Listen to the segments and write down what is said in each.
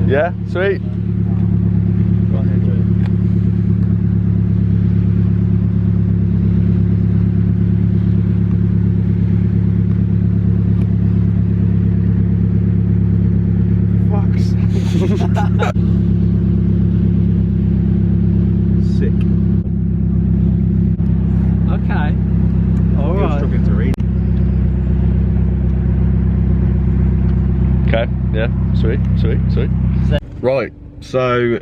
Yeah, sweet. Sick. Okay. Alright. Struggling to read. Okay, yeah, sweet. Right, so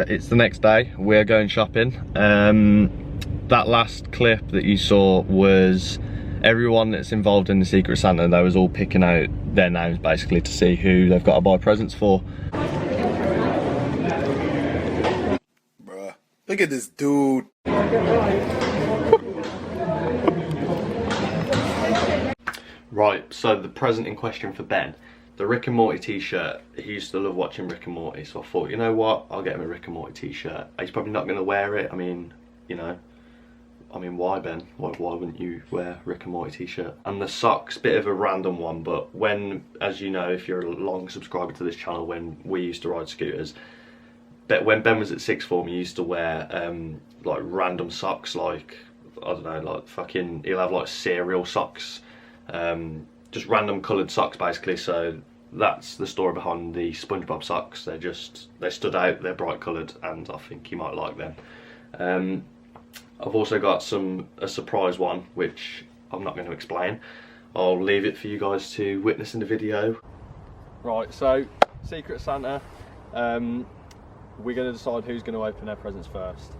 it's the next day. We're going shopping. That last clip that you saw was everyone that's involved in the Secret Santa. They was all picking out their names basically to see who they've got to buy presents for. Bruh, look at this dude. Right, so the present in question for Ben, the Rick and Morty t-shirt. He used to love watching Rick and Morty, so I thought, you know what, I'll get him a Rick and Morty t-shirt. He's probably not going to wear it. I mean, you know, why, Ben? Why wouldn't you wear Rick and Morty t-shirt? And the socks, bit of a random one, but when, as you know, if you're a long subscriber to this channel, when we used to ride scooters, but when Ben was at sixth form, he used to wear like random socks, like, I don't know, like fucking, he'll have like cereal socks, just random coloured socks basically. So that's the story behind the SpongeBob socks. They stood out, they're bright coloured, and I think you might like them. I've also got a surprise one, which I'm not going to explain. I'll leave it for you guys to witness in the video. Right, so Secret Santa. We're going to decide who's going to open their presents first.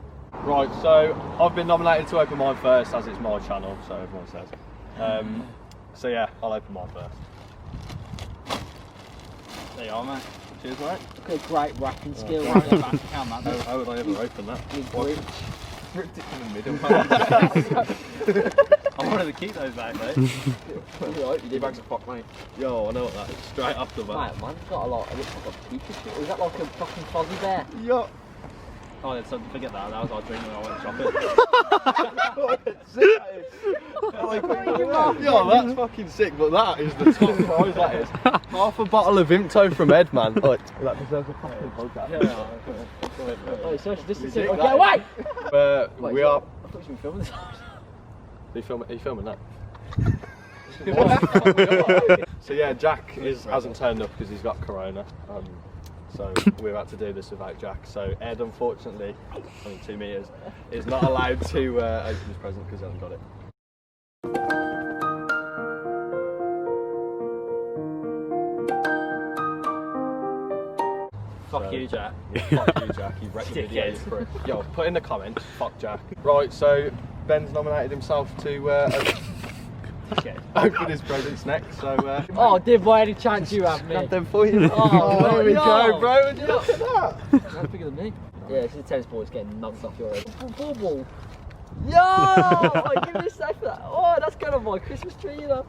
Right, so I've been nominated to open mine first, as it's my channel, so everyone says. So yeah, I'll open mine first. There you are, mate. Cheers, mate. Look at great wrapping skill. Right at the back account, man. How would I ever open that? Ripped it from the middle. I wanted to keep those back, mate. Right, you did. Bags of fuck, mate. Yo, I know what that is. Straight off the bat. Mate, man's got a lot. It looks like a Pikachu. Is that like a fucking fuzzy bear? Yo. Oh, so forget that. That was our dream when I went shopping. Yo, that's fucking sick, but that is the top prize, that is. Half a bottle of Vimto from Ed, man. Like, that deserves a fucking podcast. Oh, social distancing. Sick, Get away! We are... I thought you were filming this. Are you filming that? So yeah, Jack hasn't turned up because he's got corona. So we're about to do this without Jack. So Ed, unfortunately, I mean 2 meters, is not allowed to open his present because he hasn't got it. Fuck you, Jack. Yeah, fuck you, Jack. You've wrecked the video for it. Yo, put in the comments, fuck Jack. Right, so Ben's nominated himself to open his presents next. So. Oh, Div, by any chance you have me? Got them for you. Oh, there we go, bro. Would you look at that? That's bigger than me. Yeah, it's a tennis ball. It's getting knocked off your head. Ball. Yo! Oh, give me a sec for that. Oh, that's going on my Christmas tree, you know.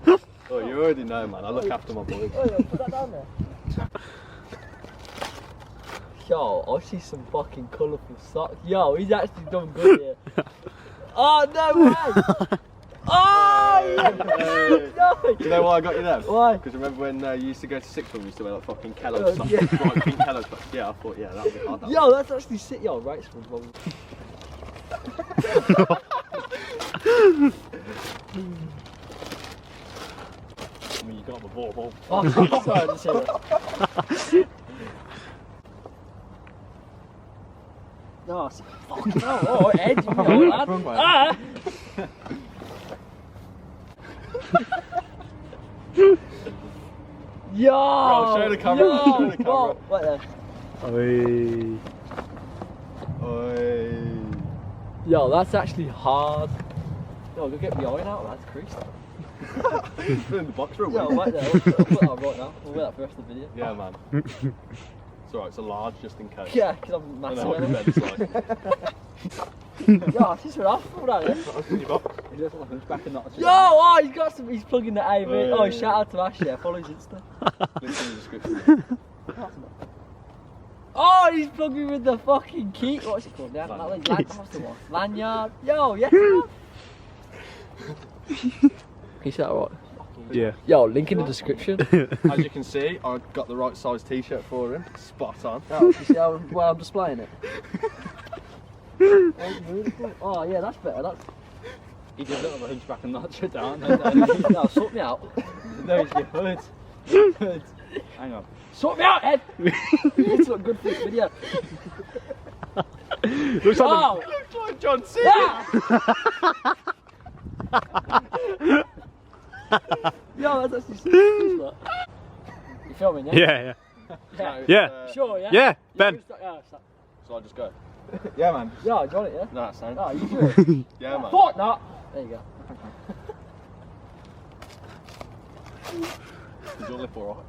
Oh, you already know, man. I look after my boys. Oh, yeah, put that down there. Yo, I see some fucking colourful socks. Yo, he's actually done good here. Oh, no way! Oh, yeah! No. Do you know why I got you them? Why? Because remember when you used to go to sixth form, you used to wear like fucking Kellogg's socks, yeah. bright pink Kellogg's socks. Yeah, I thought, yeah, that would be hard. Yo, that's actually sick. Yo, right, SpongeBob. I mean, you got the ball. Oh, sorry, let's hear it. No, fucking hell. Oh, Ed, you know, lad. Ah! Yo! Bro, show the camera, Yo! show the camera. What? What the? Oi. Yo, that's actually hard. Yo, go get me iron out, that's creased. Put it in the box room. Yo, right there, I'll put that on right now. We'll wear that for the rest of the video. Yeah, man. It's alright, it's a large just in case. Yeah, because I'm I know massive. what your bed's like. Yo, she's been off. Hold on there. Your box. He looks like a hunchback and not a Yo, oh, he's got some, he's plugging the AV. Yeah. Oh, shout out to Ash, yeah, follow his Insta. Link in the description. Oh, he's plugging with the fucking key. What's it called? Lanyard. Yo, yes, Can you see that right? Yeah. Yo, link in the description. As you can see, I got the right size t-shirt for him. Spot on. Oh, you see how well I'm displaying it? Oh yeah, that's better. That's... He did a little bit of a hunchback and notch it down. No, sort me out. No, he's good. Hurts. Hang on. Sort me out, Ed! This look good for this video. Looks like Oh! Looks like John Cena. Yo, that's actually serious. You filming, yeah? Yeah, No, Yeah. Sure, yeah? yeah. Ben. So I just go. Yeah, man. Yeah, do you want it, yeah? No, that's fine. Oh, you sure? Yeah, man. Fuck no! There you go. Is your lip alright?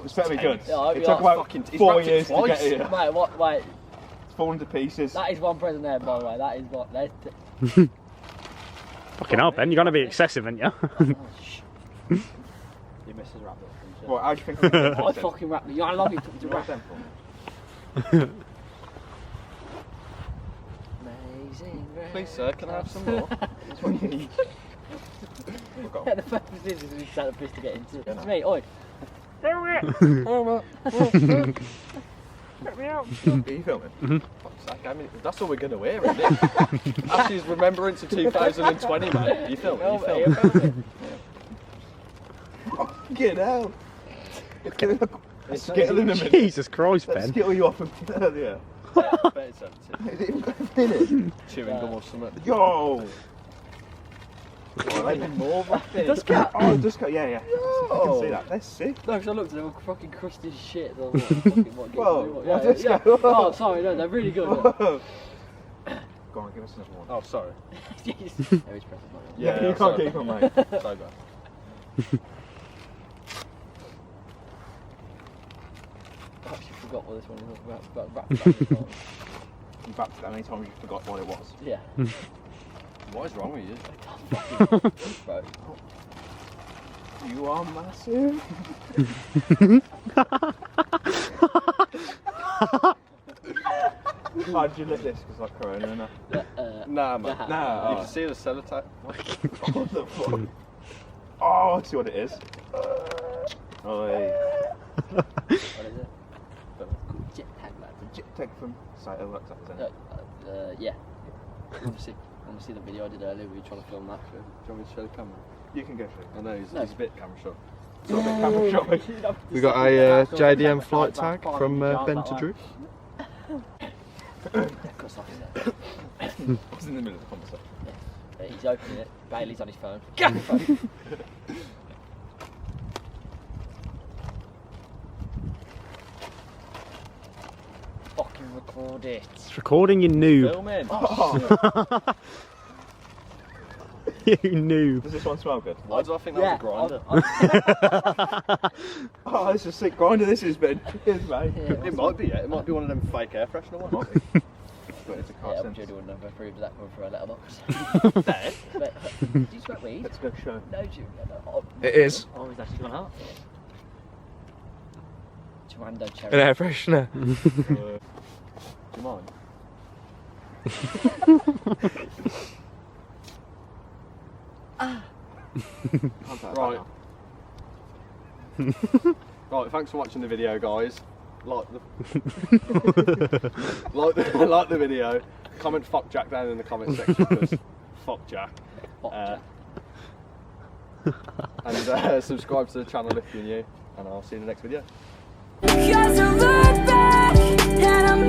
It's better be good. Yeah, I hope It you took are. about He's 4 wrapped it years to twice. get here. Mate, what? Wait, It's fallen to pieces. that is one present there, by the way. That is what. There's Fucking hell, Ben. You're gonna be excessive, aren't you? Your missus wrapped it. What, how do you think I'm going to I fucking wrapped it. How long it took me to wrap them for? Amazing. Please, sir, can I have some more? That's what you need. Yeah, the purpose is we set the piss to get into it. It's me, oi. Are you filming? Fuck's sake, I mean, that's all we're going to hear, isn't it? Ashley's remembrance of 2020, mate. You filming? You filming? Get out. Let's skittle in a minute. Jesus Christ, Let's Ben. skittle you off a bit earlier. Yeah, I bet it's empty. Is it even got a minute? Chewing gum or something. Yo! Maybe more rapid. Just cut. Oh, just cut. Yeah, yeah. I can see that. That's sick. No, because I looked at them, fucking crusty as shit. So I was like, fucking what, Whoa, yeah, let's yeah. go. Oh, sorry, no, they're really good. Yeah. Whoa. Go on, give us another one. Oh, sorry. There is present money. Yeah, you can't sorry. keep on, mate. So bad. I actually forgot what this one was about. You've wrapped it that many times you forgot what it was. Yeah. What is wrong with you? Bro. You are massive. Oh, did you lick this because like Corona? Nah, man. Nah. You can see the sellotape. What the fuck? Oh, I see what it is. Oi. What is it? Jetpack, man. Jetpack from Saito works up, isn't it? Yeah. I want to see the video I did earlier. We were trying to film that. Do you want me to show the camera? You can go through. I know, he's a bit camera shy. It's a bit camera shy. We got a JDM flight tag from Ben to Drew. I was in the middle of the conversation. Yeah, he's opening it. Bailey's on his phone. Get on the phone. Fucking record it. It's recording, you noob. Filming. You noob. Does this one smell good? Why do I think that was a grinder? Oh, this is a sick grinder this is, Ben. Cheers, mate. It might be, yeah. It might be one of them fake air freshener ones. But it's a car Yeah, sense. Judy wouldn't have approved of that one for a letterbox. Ben? But, do you smoke weed? Let's go show. No, Judy. No. It is Oh, he's actually gone out. Rando an cherry. air freshener. Do you mind? Right. Right, thanks for watching the video, guys. Like the like the video. Comment "fuck Jack" down in the comment section because fuck Jack. Fuck Jack. And subscribe to the channel if you're new. And I'll see you in the next video. Cause I look back and I'm